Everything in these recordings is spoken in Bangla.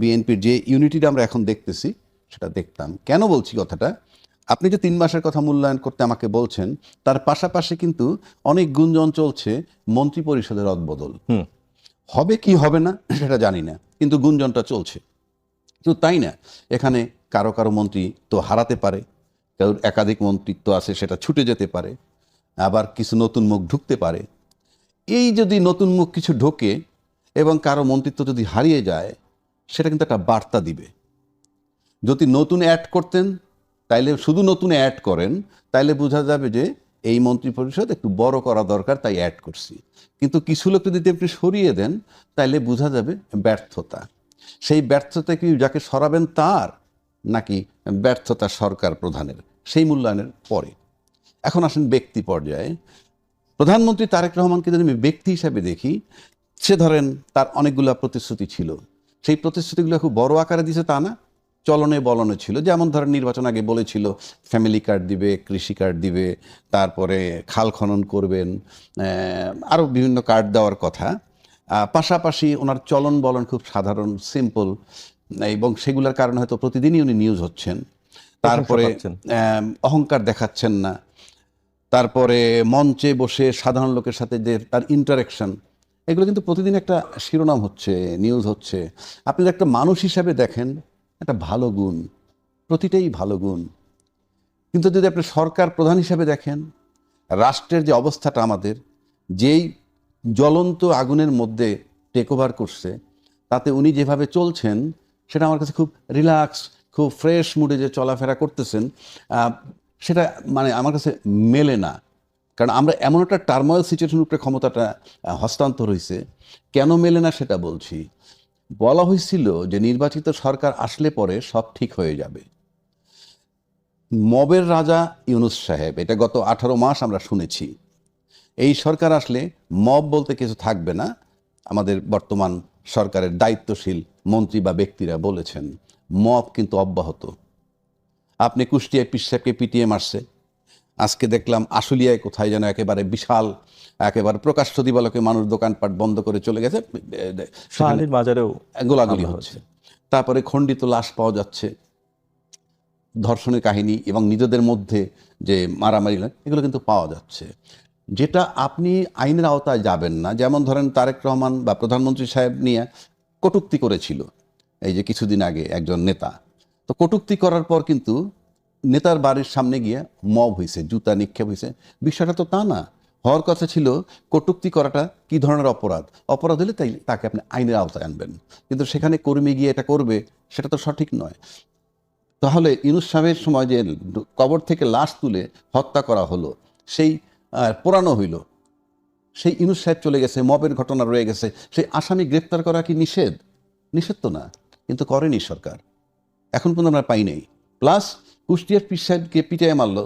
বিএনপির যে ইউনিটিটা আমরা এখন দেখতেছি সেটা দেখতাম। কেন বলছি কথাটা, আপনি যে 3 মাসের কথা মূল্যায়ন করতে আমাকে বলছেন, তার পাশাপাশি কিন্তু অনেক গুঞ্জন চলছে মন্ত্রী পরিষদের রদবদল হবে কি হবে না সেটা জানি না, কিন্তু গুঞ্জনটা চলছে। কিন্তু তাই না, এখানে কারো কারো মন্ত্রী তো হারাতে পারে, কারোর একাধিক মন্ত্রিত্ব আছে সেটা ছুটে যেতে পারে, আবার কিছু নতুন মুখ ঢুকতে পারে। এই যদি নতুন মুখ কিছু ঢোকে এবং কারো মন্ত্রিত্ব যদি হারিয়ে যায়, সেটা কিন্তু একটা বার্তা দিবে। যদি নতুন অ্যাড করতেন, তাইলে শুধু নতুন অ্যাড করেন, তাইলে বোঝা যাবে যে এই মন্ত্রী পরিষদ একটু বড় করা দরকার, তাই অ্যাড করছি। কিন্তু কিছু লোক যদি আপনি সরিয়ে দেন, তাইলে বোঝা যাবে ব্যর্থতা। সেই ব্যর্থতা কি যাকে সরাবেন তার, নাকি ব্যর্থতা সরকার প্রধানের, সেই মূল্যায়নের পরে। এখন আসেন ব্যক্তি পর্যায়ে। প্রধানমন্ত্রী তারেক রহমানকে যদি আমি ব্যক্তি হিসাবে দেখি, সে ধরেন তার অনেকগুলো প্রতিশ্রুতি ছিল, সেই প্রতিশ্রুতিগুলো খুব বড় আকারে দিয়েছে তা না, চলনে বলনে ছিল। যেমন ধরেন নির্বাচন আগে বলেছিল ফ্যামিলি কার্ড দিবে, কৃষি কার্ড দিবে, তারপরে খাল খনন করবেন, আরও বিভিন্ন কার্ড দেওয়ার কথা। পাশাপাশি ওনার চলন বলন খুব সাধারণ, সিম্পল, এবং সেগুলোর কারণে হয়তো প্রতিদিনই উনি নিউজ হচ্ছেন। তারপরে অহংকার দেখাচ্ছেন না। তারপরে মঞ্চে বসে সাধারণ লোকের সাথে যে তার ইন্টারেকশন, এগুলো কিন্তু প্রতিদিন একটা শিরোনাম হচ্ছে, নিউজ হচ্ছে। আপনি যদি একটা মানুষ হিসাবে দেখেন, একটা ভালো গুণ, প্রতিটাই ভালো গুণ। কিন্তু যদি আপনি সরকার প্রধান হিসাবে দেখেন, রাষ্ট্রের যে অবস্থাটা আমাদের, যেই জ্বলন্ত আগুনের মধ্যে টেক ওভার করছে, তাতে উনি যেভাবে চলছেন সেটা আমার কাছে খুব রিল্যাক্স, খুব ফ্রেশ মুডে যে চলাফেরা করতেছেন, সেটা মানে আমার কাছে মেলে না। কারণ আমরা এমন একটা টার্মোয়েল সিচুয়েশনের উপরে ক্ষমতাটা হস্তান্তর হয়েছে। কেন মেলে না সেটা বলছি। বলা হয়েছিল যে নির্বাচিত সরকার আসলে পরে সব ঠিক হয়ে যাবে। মবের রাজা ইউনূস সাহেব, এটা গত 18 মাস আমরা শুনেছি। এই সরকার আসলে মব বলতে কিছু থাকবে না। আমাদের বর্তমান সরকারের দায়িত্বশীল মন্ত্রী বা ব্যক্তিরা বলেছেন মব কিন্তু অব্যাহত। আপনি কুষ্টিয়ায় পীর সাহেবকে পিটিয়ে মারছে, আজকে দেখলাম আশুলিয়ায় কোথায় যেন একেবারে বিশাল, একেবারে প্রকাশ্য দিবালোকে মানুষ দোকানপাট বন্ধ করে চলে গেছে, মাজারেও গোলাগুলি হচ্ছে। তারপরে খণ্ডিত লাশ পাওয়া যাচ্ছে, ধর্ষণের কাহিনী এবং নিজেদের মধ্যে যে মারামারি, এগুলো কিন্তু পাওয়া যাচ্ছে। যেটা আপনি আইনের আওতায় যাবেন না। যেমন ধরেন তারেক রহমান বা প্রধানমন্ত্রী সাহেব নিয়ে কটূক্তি করেছিল এই যে কিছুদিন আগে একজন নেতা। তো কটূক্তি করার পর কিন্তু নেতার বাড়ির সামনে গিয়ে মব হয়েছে, জুতা নিক্ষেপ হয়েছে। বিষয়টা তো তা না। হওয়ার কথা ছিল কটূক্তি করাটা কি ধরনের অপরাধ, অপরাধ হলে তাই তাকে আপনি আইনের আওতায় আনবেন। কিন্তু সেখানে কর্মী গিয়ে এটা করবে, সেটা তো সঠিক নয়। তাহলে ইউনূস সাহেবের সময় যে কবর থেকে লাশ তুলে হত্যা করা হলো, সেই পোড়ানো হইল, সেই ইউনূস সাহেব চলে গেছে, মবের ঘটনা রয়ে গেছে, সেই আসামি গ্রেপ্তার করা কি নিষেধ? নিষেধ তো না, কিন্তু করেনি সরকার, এখন পর্যন্ত আমরা পাই নাই। প্লাস কুষ্টিয়ার পীর সাহেবকে পিটিয়ে মারলো,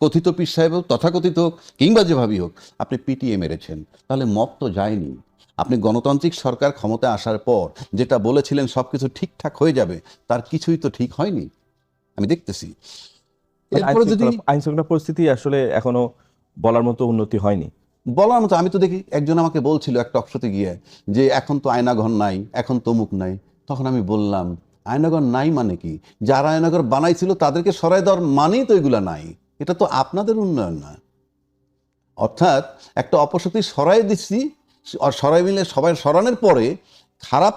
কথিত পীর সাহেব হোক, তথাকথিত হোক, কিংবা যেভাবেই হোক, আপনি পিটিয়ে মেরেছেন, তাহলে মব তো যায়নি। আপনি গণতান্ত্রিক সরকার ক্ষমতায় আসার পর যেটা বলেছিলেন সব কিছু ঠিকঠাক হয়ে যাবে, তার কিছুই তো ঠিক হয়নি, আমি দেখতেছি। এরপরে যদি আইন শৃঙ্খলা পরিস্থিতি আসলে এখনো বলার মতো উন্নতি হয়নি, বলার মতো, আমি তো দেখি একজন আমাকে বলছিল এক টকশোতে গিয়ে যে এখন তো আয়নাঘর নাই, এখন তমুক নাই। তখন আমি বললাম আয়নাঘর নাই মানে কি? যারা আয়নাঘর বানাইছিল তাদেরকে সরাই দেওয়ার মানেই তো এগুলা নাই। এটা তো আপনাদের উন্নয়ন না। অর্থাৎ একটা অপশক্তি সরাই দিচ্ছি, সরাই মিলে সবাই সরানোর পরে খারাপ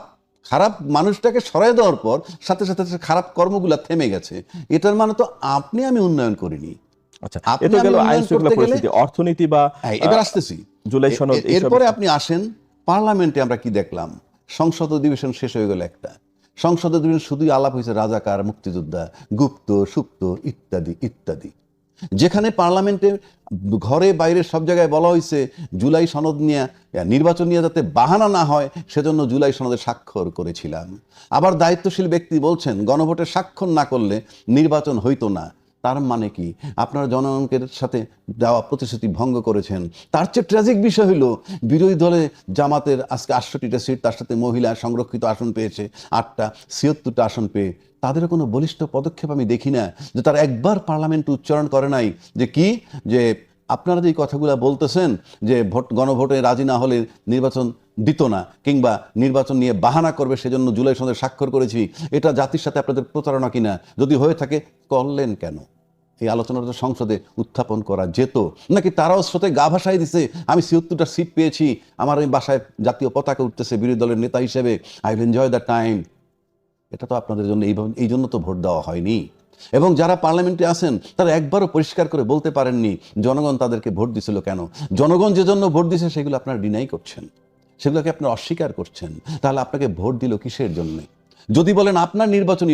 খারাপ মানুষটাকে সরাই দেওয়ার পর সাথে সাথে খারাপ কর্মগুলা থেমে গেছে। এটার মানে তো আপনি আমি উন্নয়ন করিনি। আচ্ছা, এটা গেল আইন শৃঙ্খলা পরিস্থিতি। অর্থনীতি বা এবার আসতেছি জুলাই সনদ, এরপরে আপনি আসেন পার্লামেন্টে। আমরা কি দেখলাম? সংসদ অধিবেশন শেষ হয়ে গেল একটা। সংসদ অধিবেশন শুধুই আলাপ হয়েছে রাজাকার, মুক্তিযোদ্ধা, গুপ্ত সুপ্ত ইত্যাদি ইত্যাদি। যেখানে পার্লামেন্টে ঘরে বাইরে সব জায়গায় বলা হয়েছে জুলাই সনদ নিয়ে, নির্বাচন নিয়ে যাতে বাহানা না হয় সেজন্য জুলাই সনদে স্বাক্ষর করেছিলাম। আবার দায়িত্বশীল ব্যক্তি বলছেন গণভোটে স্বাক্ষর না করলে নির্বাচন হইতো না। তার মানে কি? আপনারা জনগণের সাথে দেওয়া প্রতিশ্রুতি ভঙ্গ করেছেন। তার চেয়ে ট্র্যাজিক বিষয় হলো বিরোধী দলে জামাতের আজকে 68টা সিট, তার সাথে মহিলা সংরক্ষিত আসন পেয়েছে 8টা, 76টা আসন পেয়ে তাদেরও কোনো বলিষ্ঠ পদক্ষেপ আমি দেখি না। যে তারা একবার পার্লামেন্ট উচ্চারণ করে নাই যে কি, যে আপনারা যে কথাগুলো বলতেছেন যে গণভোটে রাজি না হলে নির্বাচন দিত না, কিংবা নির্বাচন নিয়ে বাহানা করবে সেজন্য জুলাই সনদে স্বাক্ষর করেছি, এটা জাতির সাথে আপনাদের প্রতারণা কিনা, যদি হয়ে থাকে করলেন কেন? এই আলোচনাটা সংসদে উত্থাপন করা যেত, নাকি তারাও স্রোতে গা ভাসাই দিছে, আমি ৭৬টা সিট পেয়েছি, আমার এই বাসায় জাতীয় পতাকা উঠতেছে বিরোধী দলের নেতা হিসেবে, I will enjoy the time. এটা তো আপনাদের জন্য এই জন্য তো ভোট দেওয়া হয়নি। এবং যারা পার্লামেন্টে আছেন তারা একবারও পরিষ্কার করে বলতে পারেননি জনগণ তাদেরকে ভোট দিছিল কেন। জনগণ যে জন্য ভোট দিছে সেগুলো আপনারা ডিনাই করছেন, সেগুলোকে আপনারা অস্বীকার করছেন। তাহলে আপনাকে ভোট দিল কিসের জন্য? যদি বলেন আপনার নির্বাচনী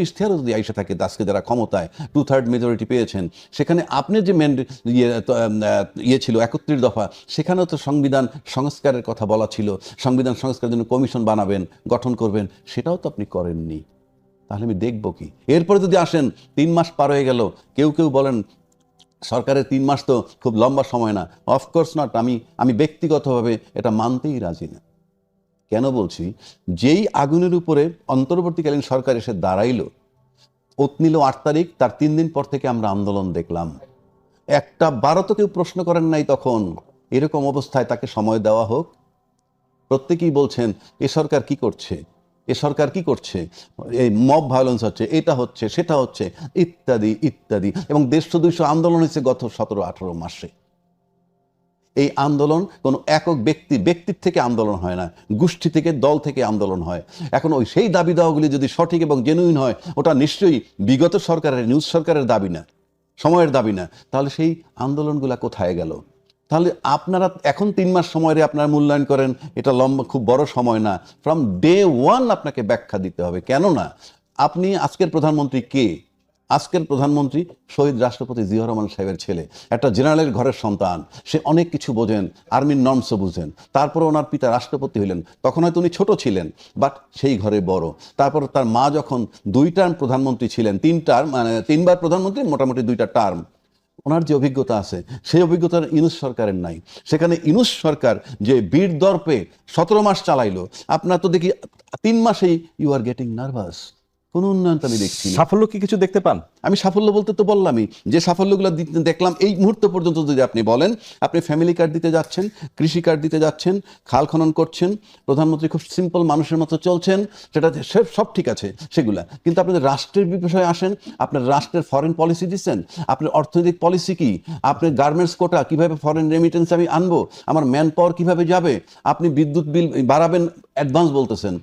ইশতেহারও যদি আইসা থাকে, আজকে যারা ক্ষমতায় 2/3 মেজরিটি পেয়েছেন, সেখানে আপনার যে ইয়ে ছিল 31 দফা, সেখানেও তো সংবিধান সংস্কারের কথা বলা ছিল, সংবিধান সংস্কারের জন্য কমিশন বানাবেন, গঠন করবেন, সেটাও তো আপনি করেননি। তাহলে আমি দেখব কি? এরপরে যদি আসেন 3 মাস পার হয়ে গেল, কেউ বলেন সরকারের 3 মাস তো খুব লম্বা সময় না। অফকোর্স নট, আমি ব্যক্তিগতভাবে এটা মানতেই রাজি না। কেন বলছি? যেই আগুনের উপরে অন্তর্বর্তীকালীন সরকার এসে দাঁড়াইল, ওত নিল 8 তারিখ, তার 3 দিন পর থেকে আমরা আন্দোলন দেখলাম। একটা বারো তো কেউ প্রশ্ন করেন নাই তখন এরকম অবস্থায় তাকে সময় দেওয়া হোক। প্রত্যেকেই বলছেন এ সরকার কি করছে, এই মব ভায়োলেন্স হচ্ছে, এটা হচ্ছে, সেটা হচ্ছে, ইত্যাদি ইত্যাদি। এবং 150-200 আন্দোলন হয়েছে গত 17-18 মাসে। এই আন্দোলন কোনো একক ব্যক্তির থেকে আন্দোলন হয় না, গোষ্ঠী থেকে, দল থেকে আন্দোলন হয়। এখন সেই দাবি দাওয়াগুলি যদি সঠিক এবং জেনুইন হয়, ওটা নিশ্চয়ই বিগত সরকারের, নিউজ সরকারের দাবি না, সময়ের দাবি না। তাহলে সেই আন্দোলনগুলা কোথায় গেল? তাহলে আপনারা এখন 3 মাস সময় আপনারা মূল্যায়ন করেন, এটা লম্বা খুব বড় সময় না। ফ্রম ডে 1 আপনাকে ব্যাখ্যা দিতে হবে। কেননা আপনি আজকের প্রধানমন্ত্রী কে? আজকের প্রধানমন্ত্রী শহীদ রাষ্ট্রপতি জিয়াউর রহমান সাহেবের ছেলে, একটা জেনারেলের ঘরের সন্তান। সে অনেক কিছু বোঝেন, আর্মির নর্মসও বুঝেন। তারপরে ওনার পিতা রাষ্ট্রপতি হইলেন, তখন হয়তো উনি ছোট ছিলেন, বাট সেই ঘরে বড়। তারপর তার মা যখন 2 টার্ম প্রধানমন্ত্রী ছিলেন, 3 বার প্রধানমন্ত্রী, মোটামুটি 2টা টার্ম, ওনার যে অভিজ্ঞতা আছে সেই অভিজ্ঞতা ইউনূস সরকারের নাই। সেখানে ইউনূস সরকার যে বীর দর্পে 17 মাস চালাইলো, আপনার তো দেখি 3 মাসেই ইউ আর গেটিং নার্ভাস। কোনো উন্নয়ন তো আমি দেখছি না। সাফল্য কি কিছু দেখতে পান? আমি সাফল্য বলতে তো বললামই যে সাফল্যগুলো দেখলাম এই মুহূর্ত পর্যন্ত। যদি আপনি বলেন আপনি ফ্যামিলি কার্ড দিতে যাচ্ছেন, কৃষি কার্ড দিতে যাচ্ছেন, খাল খনন করছেন, প্রধানমন্ত্রী খুব সিম্পল মানুষের মতো চলছেন, সেটা সব ঠিক আছে সেগুলা। কিন্তু আপনাদের রাষ্ট্রের বিষয়ে আসেন, আপনার রাষ্ট্রের ফরেন পলিসি দিচ্ছেন, আপনার অর্থনৈতিক পলিসি কি, আপনার গার্মেন্টস কোটা কীভাবে, ফরেন রেমিটেন্স আমি আনবো, আমার ম্যান পাওয়ার কীভাবে যাবে, আপনি বিদ্যুৎ বিল বাড়াবেন অ্যাডভান্স বলতেছেন,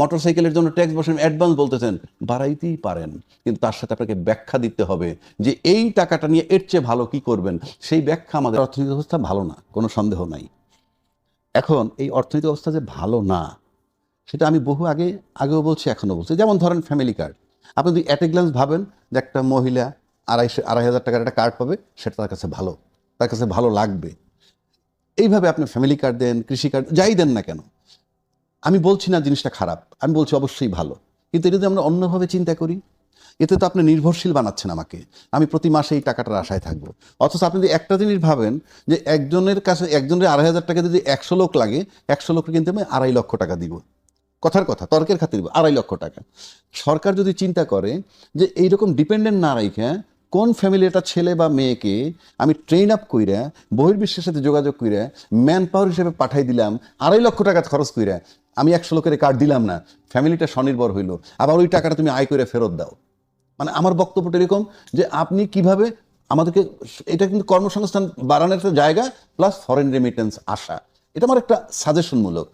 মোটরসাইকেলের জন্য ট্যাক্স বসেন অ্যাডভান্স বলতেছেন, বাড়াইতেই পারেন, কিন্তু তার সাথে আপনাকে ব্যাখ্যা দিতে হবে যে এই টাকাটা নিয়ে এর চেয়ে ভালো কি করবেন। সেই ব্যাখ্যা আমাদের অর্থনৈতিক অবস্থা ভালো না, কোনো সন্দেহ নাই। এখন এই অর্থনৈতিক অবস্থা যে ভালো না, সেটা আমি আগেও বলছি, এখনও বলছি। যেমন ধরেন ফ্যামিলি কার্ড, আপনি যদি অ্যাট এ গ্লান্স ভাবেন যে একটা মহিলা 2,500-2,500 টাকার একটা কার্ড পাবে, সেটা তার কাছে ভালো লাগবে। এইভাবে আপনি ফ্যামিলি কার্ড দেন, কৃষি কার্ড, যাই দেন না কেন, আমি বলছি না জিনিসটা খারাপ, আমি বলছি অবশ্যই ভালো। কিন্তু এটা যদি আমরা অন্যভাবে চিন্তা করি, এতে তো আপনি নির্ভরশীল বানাচ্ছেন আমাকে, আমি প্রতি মাসে এই টাকাটার আশায় থাকবো। অথচ আপনি যদি একটা জিনিস ভাবেন যে একজনের 2,500 টাকা যদি 100 লোক লাগে, 100 লোককে কিন্তু আমি 2.5 লক্ষ টাকা দিব, কথার কথা, তর্কের খাতির 2.5 লক্ষ টাকা। সরকার যদি চিন্তা করে যে এইরকম ডিপেন্ডেন্ট না রাখে কোন ফ্যামিলি, একটা ছেলে বা মেয়েকে আমি ট্রেন আপ কইরা বহির্বিশ্বের সাথে যোগাযোগ কইরা ম্যান পাওয়ার হিসেবে পাঠাই দিলাম, 2.5 লক্ষ টাকা খরচ কইরা আমি 100 লোকের কার্ড দিলাম না, ফ্যামিলিটা স্বনির্ভর হইল, আবার ওই টাকাটা তুমি আয় করে ফেরত দাও। মানে আমার বক্তব্যটা এরকম যে আপনি কিভাবে আমাদেরকে, এটা কিন্তু কর্মসংস্থান বাড়ানোর একটা জায়গা, প্লাস ফরেন রেমিটেন্স আসা, এটা আমার একটা সাজেশনমূলক।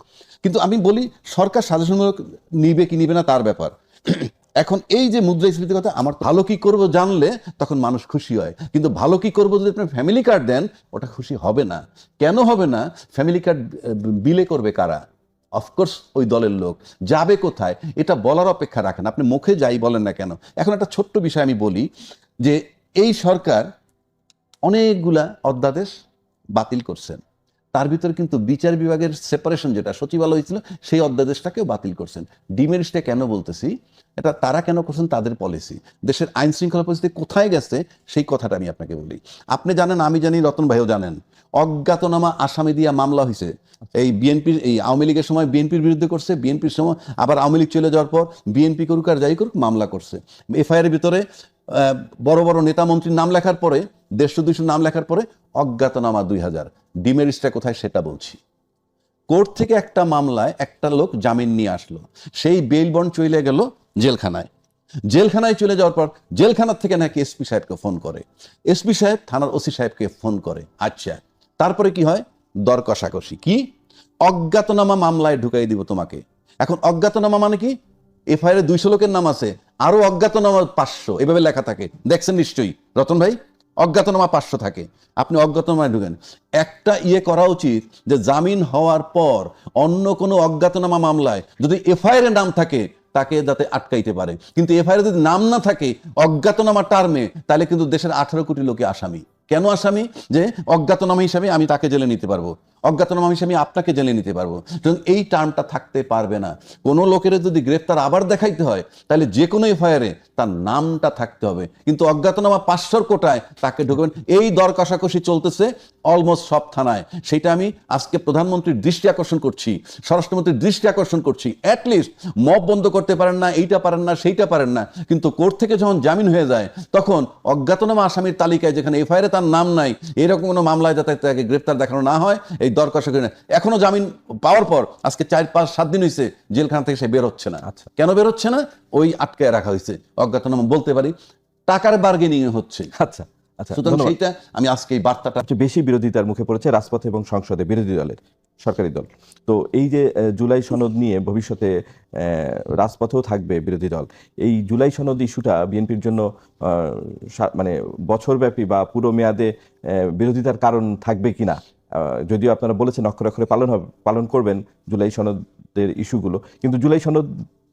কিন্তু আমি বলি সরকার সাজেশনমূলক নিবে কি নিবে না তার ব্যাপার। এখন এই যে মুদ্রাস্ফীতির কথা, আমার ভালো কি করব জানলে তখন মানুষ খুশি হয়, কিন্তু ভালো কি করব যদি আপনি ফ্যামিলি কার্ড দেন, ওটা খুশি হবে না। কেন হবে না? ফ্যামিলি কার্ড বিলে করবে কারা? অফকোর্স ওই দলের লোক। যাবে কোথায় এটা বলার অপেক্ষা রাখেন, আপনি মুখে যাই বলেন না কেন। এখন একটা ছোট্ট বিষয় আমি বলি যে এই সরকার অনেকগুলা অধ্যাদেশ বাতিল করছেন, তার ভিতরে কিন্তু বিচার বিভাগের সেপারেশন যেটা সচিবালয় ছিল, সেই অধ্যাদেশটাকেও বাতিল করছেন। ডিমেরিটটা কেন বলতেছি, এটা তারা কেন করছেন, তাদের পলিসি। দেশের আইন শৃঙ্খলা পরিস্থিতি কোথায় গেছে সেই কথাটা আমি আপনাকে বলি। আপনি জানেন, আমি জানি, রতন ভাইও জানেন, অজ্ঞাতনামা আসামি দিয়া মামলা হয়েছে। এই বিএনপির, এই আওয়ামী লীগের সময় বিএনপির বিরুদ্ধে করছে, বিএনপির সময় আবার আওয়ামী লীগ চলে যাওয়ার পর বিএনপি করুক আর যাই করুক মামলা করছে। এফআইআর ভিতরে বড় বড় নেতা মন্ত্রীর নাম লেখার পরে 150-200 নাম লেখার পরে অজ্ঞাতনামা 2000। ডিমেরিটসটা কোথায় সেটা বলছি। কোর্ট থেকে একটা মামলায় একটা লোক জামিন নিয়ে আসলো, সেই বেল বন্ড চলে গেল জেলখানায়। জেলখানায় চলে যাওয়ার পর জেলখানার থেকে নাকি এসপি সাহেবকে ফোন করে, এসপি সাহেব থানার ওসি সাহেবকে ফোন করে। আচ্ছা, তারপরে কি হয়? দর কষাকষি। কি? অজ্ঞাতনামা মামলায় ঢুকাই দিব তোমাকে। এখন অজ্ঞাতনামা মানে কি? এফআইআর 200 লোকের নাম আছে, আরো অজ্ঞাতনামা 500, এভাবে লেখা থাকে, দেখছেন নিশ্চয়ই রতন ভাই। অজ্ঞাতনামা 500 থাকে, আপনি অজ্ঞাতনামায় ঢুকেন। একটা করা উচিত যে জামিন হওয়ার পর অন্য কোনো অজ্ঞাতনামা মামলায় যদি এফআইআর এর নাম থাকে তাকে যাতে আটকাইতে পারে, কিন্তু এফআইআর যদি নাম না থাকে অজ্ঞাতনামা টার্মে, তাহলে কিন্তু দেশের 18 কোটি লোকে আসামি। কেন আসামি? যে অজ্ঞাতনামা হিসাবে আমি তাকে জেলে নিতে পারবো, অজ্ঞাতনামা হিসাবে আপনাকে জেলে নিতে পারবো। সুতরাং এই টার্মটা থাকতে পারবে না। কোনো লোকের যদি গ্রেফতার আবার দেখাইতে হয় তাহলে যে কোনো এফআইআরে তার নামটা থাকতে হবে, কিন্তু অজ্ঞাতনামা 500 কোটায় তাকে ঢুকবেন। এই দর কষাকষি চলতেছে অলমোস্ট সব থানায়। সেটা আমি আজকে প্রধানমন্ত্রীর দৃষ্টি আকর্ষণ করছি, স্বরাষ্ট্রমন্ত্রীর দৃষ্টি আকর্ষণ করছি। অ্যাটলিস্ট মব বন্ধ করতে পারেন না, এইটা পারেন না, সেইটা পারেন না, কিন্তু কোর্ট থেকে যখন জামিন হয়ে যায় তখন অজ্ঞাতনামা আসামির তালিকায় যেখানে এফআইআরে তার নাম নাই, এরকম কোনো মামলায় যাতে তাকে গ্রেফতার দেখানো না হয়, এই দর কষাকষি। এখনো জামিন পাওয়ার পর আজকে 4-5-7 দিন হয়েছে জেলখানা থেকে সে বের হচ্ছে না। আচ্ছা, কেন বের হচ্ছে না? ওই আটকায় রাখা হয়েছে। অজ্ঞাতনামা বলতে পারি টাকার বার্গেনিং হচ্ছে। আচ্ছা, আচ্ছা, সুতরাং ধন্যবাদ। সেইটা আমি আজকে এই বার্তাটা সবচেয়ে বেশি বিরোধিতার মুখে পড়েছে রাজপথে এবং সংসদে বিরোধী দলের, সরকারি দল। তো এই যে জুলাই সনদ নিয়ে ভবিষ্যতে রাজপথেও থাকবে বিরোধী দল, এই জুলাই সনদ ইস্যুটা বিএনপির জন্য মানে বছরব্যাপী বা পুরো মেয়াদে বিরোধিতার কারণ থাকবে কিনা? যদিও আপনারা বলেছেন অক্ষরে অক্ষরে পালন করবেন জুলাই সনদের ইস্যুগুলো, কিন্তু জুলাই সনদ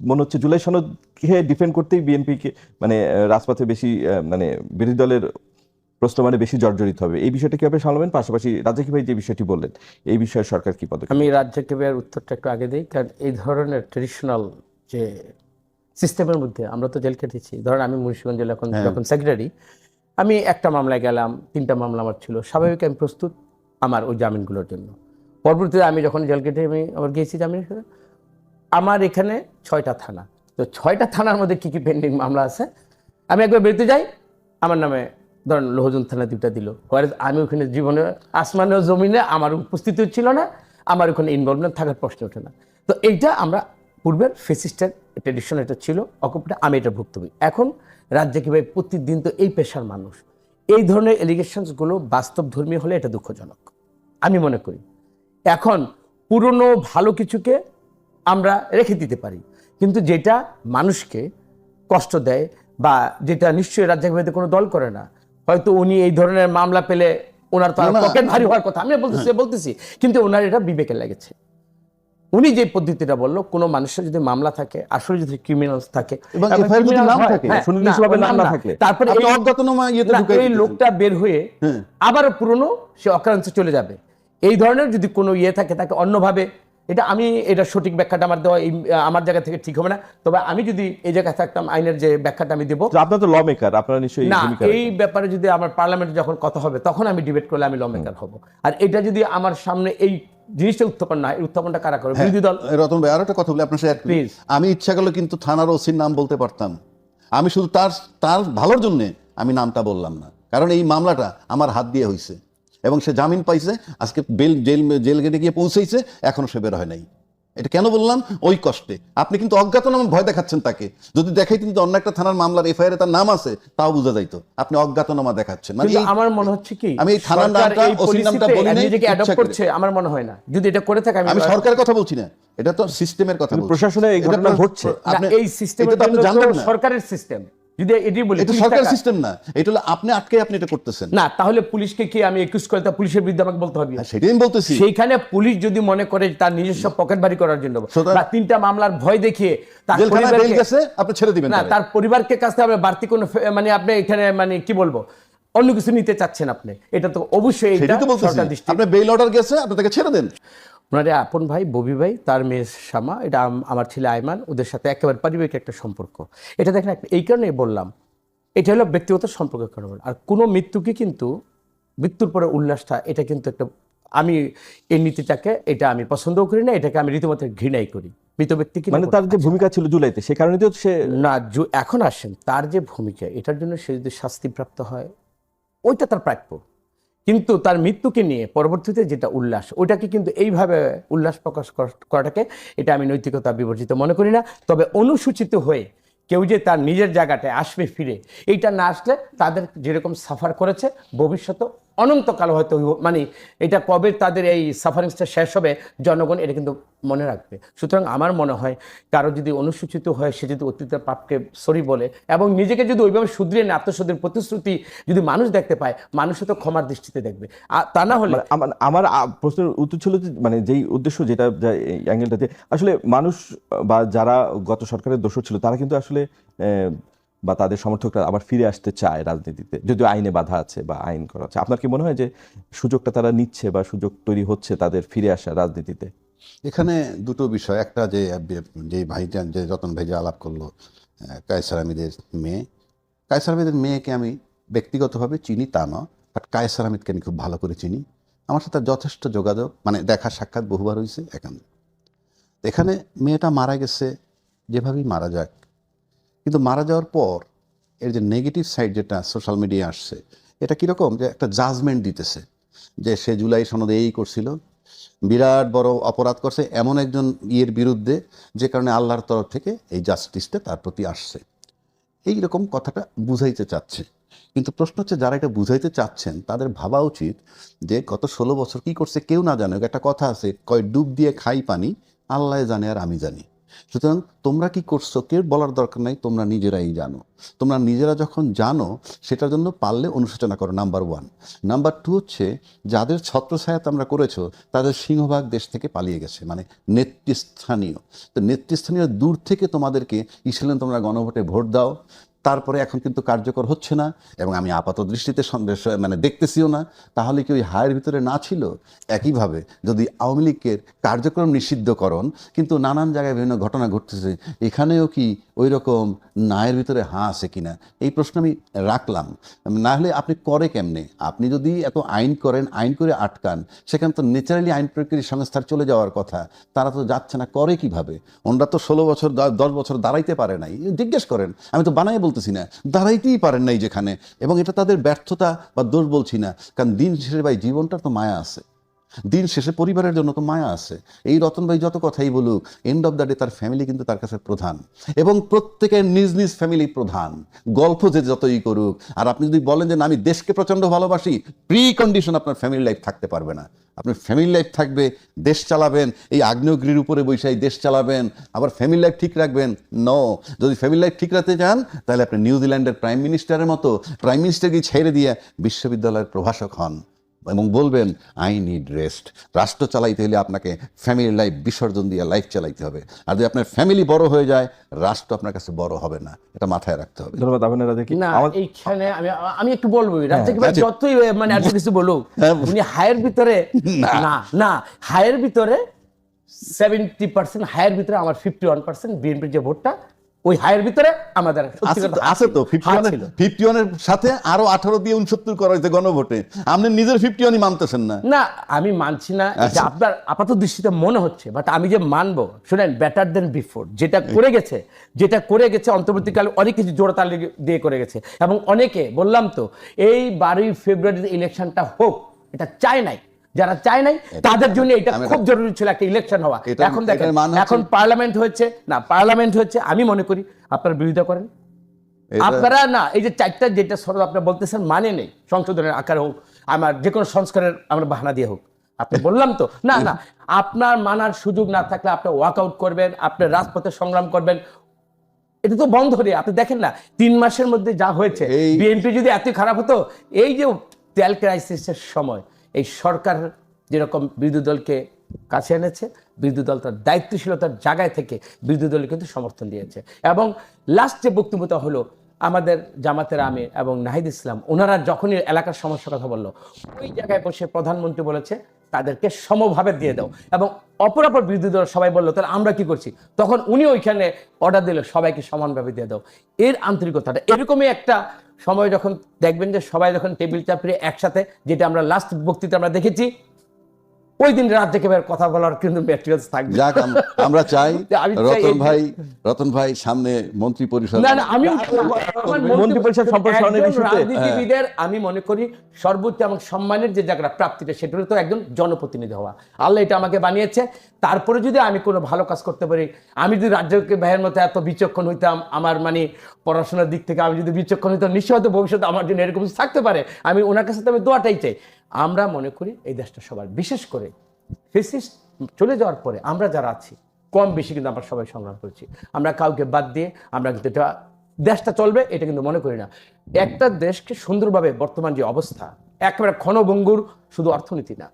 মনে হচ্ছে জুলাই সনদকে ডিফেন্ড করতেই বিএনপিকে মানে রাজপথে বেশি মানে বিরোধী দলের প্রশ্ন মানে বেশি জর্জরিত হবে। এই বিষয়টা কিভাবে সামলাবেন? পাশাপাশি রাজ্জাকি ভাই যে বিষয়টি বললেন, এই বিষয়ে সরকার কি পদক্ষেপ? আমি রাজ্জাকি ভাইয়ের উত্তরটা একটু আগে দিই, কারণ এই ধরনের ট্রেডিশনাল যে সিস্টেমের মধ্যে আমরা তো জেল কেটেছি। ধরেন আমি মুন্সিগঞ্জ জেলা যখন সেক্রেটারি, আমি একটা মামলায় গেলাম, 3টা মামলা আমার ছিল, স্বাভাবিক আমি প্রস্তুত আমার ওই জামিনগুলোর জন্য। পরবর্তীতে আমি যখন জেল কেটে আমি আবার গিয়েছি জামিন, আমার এখানে 6টা থানা, তো 6টা থানার মধ্যে কি কি পেন্ডিং মামলা আছে, আমি একবার বেরোতে যাই আমার নামে ধরেন লোহজন থানা 2টা দিল, আমি ওখানে জীবনে আসমানে জমিনে আমার উপস্থিতি ছিল না, আমার ওখানে ইনভলভমেন্ট থাকার প্রশ্ন ওঠে না। তো এইটা আমরা পূর্বের ফেসিস্টের ট্রেডিশন এটা ছিল, অকুপটা আমি এটা ভুক্তভোগী। এখন রাজ্জাকি ভাই প্রতিদিন তো এই পেশার মানুষ, এই ধরনের এলিগেশনসগুলো বাস্তবধর্মী হলে এটা দুঃখজনক আমি মনে করি। এখন পুরনো ভালো কিছুকে আমরা রেখে দিতে পারি, কিন্তু যেটা মানুষকে কষ্ট দেয় বা যেটা নিশ্চয়ই রাজ্জাকি ভাইতে কোনো দল করে না, হয়তো উনি এই ধরনের মামলা পেলে ওনার তো পকেট ভারী হওয়ার কথা, আমি বলতেছি, কিন্তু ওনার এটা বিবেকে লেগেছে। উনি যে পদ্ধতিটা বললো, কোনো মানুষের যদি মামলা থাকে, আসলে যদি ক্রিমিনালস থাকে, তারপরে এই লোকটা বের হয়ে আবারও পুরনো সে অকারেন্সে চলে যাবে, এই ধরনের যদি কোনো থাকে তাকে অন্যভাবে, এটা সঠিক ব্যাখ্যাটা আমার দেওয়া আমার জায়গা থেকে ঠিক হবে না। তবে আমি যদি এই জায়গায় থাকতাম, আইনের যে ব্যাখ্যাটা আমি দেবো, আপনারা তো ল মেকার, আপনারা নিশ্চয়ই না, এই ব্যাপারে যদি আমার পার্লামেন্টে যখন কথা হবে তখন আমি ডিবেট করলে আমি ল মেকার হব। আর এটা যদি আমার সামনে এই জিনিসটা উত্থাপন না হয়, উত্থাপনটা কারা করে? বিরোধী দল। রতন ভাই, আরো একটা কথা বলি আপনার সাথে, প্লিজ। আমি ইচ্ছা করলে কিন্তু থানার ওসির নাম বলতে পারতাম, আমি শুধু তার ভালোর জন্য আমি নামটা বললাম না, কারণ এই মামলাটা আমার হাত দিয়ে হয়েছে এবং সে জামিন পাইছে, আজকে জেল গেটে গিয়ে পৌঁছেছে, এখনো সে বের হয় নাই। এটা কেন বললাম? ওই কষ্টে আপনি কিন্তু অজ্ঞাতনামা ভয় দেখাচ্ছেন তাকে। যদি দেখাই কিন্তু অন্য একটা থানার মামলার এফআইআর তার নাম আছে, তাও বোঝা যাইতো। আপনি অজ্ঞাতনামা দেখাচ্ছেন। মানে আমার মনে হচ্ছে কি, আমি এই থানার নামটা ওসির নামটা বলি নাই, নিজেকে অ্যাডপ্ট করছে আমার মনে হয় না। যদি এটা করে থাকে, আমি সরকারের কথা বলছি না, এটা তো সিস্টেমের কথা বলছি। প্রশাসনে এই ঘটনা ঘটছে, এই সিস্টেমের জন্য সরকারের সিস্টেম, যদি এটি বলি এটা সরকার সিস্টেম না, এটা হলো আপনি এটা করতেছেন না, তাহলে পুলিশকে কি আমি একুশ করে তা পুলিশের বিরুদ্ধে আমাকে বলতে হবে? সেটাই আমি বলতেছি। সেইখানে পুলিশ যদি মনে করে তার নিজস্ব পকেট ভারী করার জন্য বা 3টা মামলার ভয় দেখিয়ে তার ছেড়ে দিবেন না, তার পরিবারকে কাছে হবে বাড়তি কোনো মানে আপনি এখানে মানে কি বলবো অন্য কিছু নিতে চাচ্ছেন আপনি, এটা তো অবশ্যই সরকার দৃষ্টি। আপনি বেইল অর্ডার গেছে, আপনি তাকে ছেড়ে দেন। ওনারে আপন ভাই ববি ভাই, তার মেয়ে শামা, এটা আমার ছেলে আইমান, ওদের সাথে একেবারে পারিবারিক একটা সম্পর্ক। এটা দেখেন, এই কারণেই বললাম এটা হলো ব্যক্তিগত সম্পর্কের কারণে। আর কোনো মৃত্যুকে কিন্তু মৃত্যুর পরে উল্লাসটা, এটা কিন্তু একটা, আমি এই নীতিটাকে এটা আমি পছন্দও করি না, এটাকে আমি রীতিমতো ঘৃণাই করি। মৃত ব্যক্তিকে মানে তার যে ভূমিকা ছিল জুলাইতে, সে কারণে তো সে না এখন আসেন তার যে ভূমিকা, এটার জন্য সে যদি শাস্তিপ্রাপ্ত হয় ওইটা তার প্রাপ্য, কিন্তু তার মৃত্যুকে নিয়ে পরবর্তীতে যেটা উল্লাস, ওইটাকে কিন্তু এইভাবে উল্লাস প্রকাশ করাটাকে এটা আমি নৈতিকতা বিবর্জিত মনে করি না। তবে অনুসূচিত হয়ে কেউ যে তার নিজের জায়গাটায় আসবে ফিরে, এইটা না আসলে তাদের যেরকম সাফার করেছে ভবিষ্যতে অনন্তকাল হয়তো, মানে এটা কবে তাদের এই সাফারিংসটা শেষ হবে জনগণ এটা কিন্তু মনে রাখবে। সুতরাং আমার মনে হয় কারো যদি অনুসূচিত হয়, সে যদি অতীতের পাপকে সরি বলে এবং নিজেকে যদি ওইভাবে শুধরিয়ে নেয়, আত্মশুদ্ধির প্রতিশ্রুতি যদি মানুষ দেখতে পায়, মানুষও তো ক্ষমার দৃষ্টিতে দেখবে। আর তা না হলে আমার প্রশ্নের উত্তর ছিল যে মানে যেই উদ্দেশ্য যেটা অ্যাঙ্গেলটাতে আসলে মানুষ বা যারা গত সরকারের দোষর ছিল তারা কিন্তু আসলে বা তাদের সমর্থকরা আবার ফিরে আসতে চায় রাজনীতিতে, যদিও আইনে বাধা আছে বা আইন করা আছে। আপনার কি মনে হয় যে সুযোগটা তারা নিচ্ছে বা সুযোগ তৈরি হচ্ছে তাদের ফিরে আসা রাজনীতিতে? এখানে দুটো বিষয়, একটা যে ভাইজান, যে রতন ভাই যে আলাপ করলো কায়সার আহমেদের মেয়ে, কায়সার আহমেদের মেয়েকে আমি ব্যক্তিগতভাবে চিনি তা না, বাট কায়সার আহমেদকে আমি খুব ভালো করে চিনি। আমার সাথে যথেষ্ট যোগাযোগ, মানে দেখা সাক্ষাৎ বহুবার হয়েছে। এখানে মেয়েটা মারা গেছে যেভাবেই মারা যাক, কিন্তু মারা যাওয়ার পর এর যে নেগেটিভ সাইড যেটা সোশ্যাল মিডিয়া আসছে, এটা কীরকম যে একটা জাজমেন্ট দিতেছে যে সে জুলাই সনদে এই করছিল, বিরাট বড় অপরাধ করছে এমন একজন ইয়ের বিরুদ্ধে, যে কারণে আল্লাহর তরফ থেকে এই জাস্টিসটা তার প্রতি আসছে, এই রকম কথাটা বুঝাইতে চাচ্ছে। কিন্তু প্রশ্ন হচ্ছে যারা এটা বুঝাইতে চাচ্ছেন তাদের ভাবা উচিত যে গত 16 বছর কি করছে কেউ না জানে। একটা কথা আছে, কয় ডুব দিয়ে খাই পানি, আল্লাহ জানে আর আমি জানি। সুতরাং তোমরা কি করছো কেউ বলার দরকার নাই, তোমরা নিজেরাই জানো। তোমরা নিজেরা যখন জানো সেটার জন্য পারলে অনুশোচনা করো, নাম্বার 1। নাম্বার 2 হচ্ছে যাদের ছত্রছায়াত আমরা করেছো তাদের সিংহভাগ দেশ থেকে পালিয়ে গেছে, মানে নেতৃস্থানীয়। তো নেতৃস্থানীয় দূর থেকে তোমাদেরকে ইসলেন তোমরা গণভোটে ভোট দাও, তারপরে এখন কিন্তু কার্যকর হচ্ছে না এবং আমি আপাত দৃষ্টিতে মানে দেখতেছিও না। তাহলে কি ওই হায়ের ভিতরে না ছিল? একইভাবে যদি আওয়ামী লীগের কার্যক্রম নিষিদ্ধকরণ কিন্তু নানান জায়গায় বিভিন্ন ঘটনা ঘটতেছে, এখানেও কি ওই রকম নায়ের ভিতরে আছে কিনা, এই প্রশ্ন আমি রাখলাম। না হলে আপনি করে কেমনে? আপনি যদি এত আইন করেন, আইন করে আটকান, সেখানে তো ন্যাচারালি আইন প্রয়োগকারী সংস্থার চলে যাওয়ার কথা, তারা তো যাচ্ছে না, করে কিভাবে? ওনারা তো 16 বছর 10 বছর দাঁড়াইতে পারে নাই, জিজ্ঞেস করেন, আমি তো বানাই বলতেছি না, দাঁড়াইতেই পারেন নাই যেখানে। এবং এটা তাদের ব্যর্থতা বা দোষ বলছি না, কারণ দিন শেষে ভাই জীবনটার তো মায়া আছে, দিন শেষে পরিবারের জন্য তো মায়া আছে। এই রতন ভাই যত কথাই বলুক, এন্ড অফ দ্য ডে তার ফ্যামিলি কিন্তু তার কাছে প্রধান, এবং প্রত্যেকের নিজ নিজ ফ্যামিলি প্রধান, গল্প যে যতই করুক। আর আপনি যদি বলেন যে না আমি দেশকে প্রচণ্ড ভালোবাসি, প্রি কন্ডিশন আপনার ফ্যামিলি লাইফ থাকতে পারবে না। আপনার ফ্যামিলি লাইফ থাকবে, দেশ চালাবেন, এই আগ্নেয়গিরির উপরে বৈশাই দেশ চালাবেন, আবার ফ্যামিলি লাইফ ঠিক রাখবেন? নো। যদি ফ্যামিলি লাইফ ঠিক রাখতে চান তাহলে আপনি নিউজিল্যান্ডের প্রাইম মিনিস্টারের মতো প্রাইম মিনিস্টারকে ছেড়ে দিয়ে বিশ্ববিদ্যালয়ের প্রভাষক হন এবং বলবেন আই নিড রেস্ট। রাষ্ট্র চালাইতে হলে আপনাকে ফ্যামিলি লাইফ বিসর্জন দিয়ে লাইফ চালাইতে হবে। আর যদি আপনার ফ্যামিলি বড় হয়ে যায়, রাষ্ট্র আপনার কাছে বড় হবে না, এটা মাথায় রাখতে হবে। ধন্যবাদ। আপনারা দেখি না, এইখানে আমি একটু বলবো, রাজ্জাক ভাই যতই মানে এত কিছু বলুক, উনি হায়ের ভিতরে না হায়ের ভিতরে 70% হায়ের ভিতরে আমার 51% বিএনপির যে ভোটটা ওই হায়ের ভিতরে আমাদের আছে তো 51-এর সাথে আরো 18 দিয়ে 69 করা হয়েছে গণভোটে। আপনি নিজের 51ই মানতেছেন না। না, আমি মানছি না, এটা আপনার আপাত দৃষ্টিতে মনে হচ্ছে, বাট আমি যে মানবো, শুনেন, বেটার দেন বিফোর। যেটা করে গেছে অন্তর্বর্তীকালে অনেক কিছু জোড়াতালি দিয়ে করে গেছে, এবং অনেকে বললাম তো এই 12 ফেব্রুয়ারির ইলেকশনটা হোক এটা চায় নাই। যারা চায় নাই তাদের জন্য এটা খুব জরুরি ছিল একটা ইলেকশন হওয়া। এখন দেখেন, এখন পার্লামেন্ট হচ্ছে, আমি মনে করি আপনারা বিরোধিতা করেন, আপনারা না এই যে চারটা যেটা সরব আপনারা বলতেছেন মানে নেই, সংশোধনের আকারে হোক, আমার যে কোনো সংস্কারের আমরা বাহানা দিয়ে হোক, আপনি বললাম তো না আপনার মানার সুযোগ না থাকলে আপনি ওয়াকআউট করবেন, আপনি রাজপথে সংগ্রাম করবেন, এটা তো বন্ধ করে। আপনি দেখেন না 3 মাসের মধ্যে যা হয়েছে, বিএনপি যদি এত খারাপ হতো, এই যে তেল ক্রাইসিসের সময় এই সরকার যেরকম বিরোধী দলকে কাছে এনেছে, বিরোধী দল তার দায়িত্বশীলতার জায়গায় থেকে বিরোধী দল কিন্তু সমর্থন দিয়েছে। এবং লাস্ট যে বক্তব্যটা হলো আমাদের জামাতের আমির এবং নাহিদ ইসলাম, ওনারা যখনই এলাকার সমস্যার কথা বললো, ওই জায়গায় বসে প্রধানমন্ত্রী বলেছে তাদেরকে সমভাবে দিয়ে দাও, এবং অপরাপর বিরোধী দল সবাই বললো তাহলে আমরা কি করছি, তখন উনি ওইখানে অর্ডার দিল সবাইকে সমানভাবে দিয়ে দাও। এর আন্তরিকতাটা এরকমই একটা সময় যখন দেখবেন যে সবাই যখন টেবিল চাপড়ে একসাথে, যেটা আমরা লাস্ট বক্তৃতা আমরা দেখেছি, ওই দিন রাত থেকে বের কথা বলার কিন্তু ম্যাটেরিয়ালস থাকবে। যাক, আমরা চাই আমি চাই রতন ভাই সামনে মন্ত্রী পরিষদ। না, আমি মন্ত্রী পরিষদ সম্প্রসারণের একজন ইস্যুতে রাজনীতিবিদের আমি মনে করি সর্বোচ্চ এবং সম্মানের যে জায়গাটা প্রাপ্তিটা সেটা হলো তো একজন জনপ্রতিনিধি হওয়া। আল্লাহ এটা আমাকে বানিয়েছে, তারপরে যদি আমি কোনো ভালো কাজ করতে পারি, আমি যদি রাজ্যকে ভাইয়ের মতো এত বিচক্ষণ হইতাম, আমার মানে পড়াশোনার দিক থেকে আমি যদি বিচক্ষণ হইতাম, নিশ্চয় হয়তো ভবিষ্যতে আমার জন্য এরকম কিছু থাকতে পারে। আমি ওনার কাছে আমি দোয়াটাই চাই। আমরা মনে করি এই দেশটা সবার, বিশেষ করে ফেসিস্ট চলে যাওয়ার পরে আমরা যারা আছি কম বেশি কিন্তু আমরা সবাই সংগ্রাম করেছি। আমরা কাউকে বাদ দিয়ে আমরা কিন্তু এটা দেশটা চলবে এটা কিন্তু মনে করি না। একটা দেশকে সুন্দরভাবে বর্তমান যে অবস্থা, একেবারে ক্ষণভঙ্গুর শুধু অর্থনীতি না,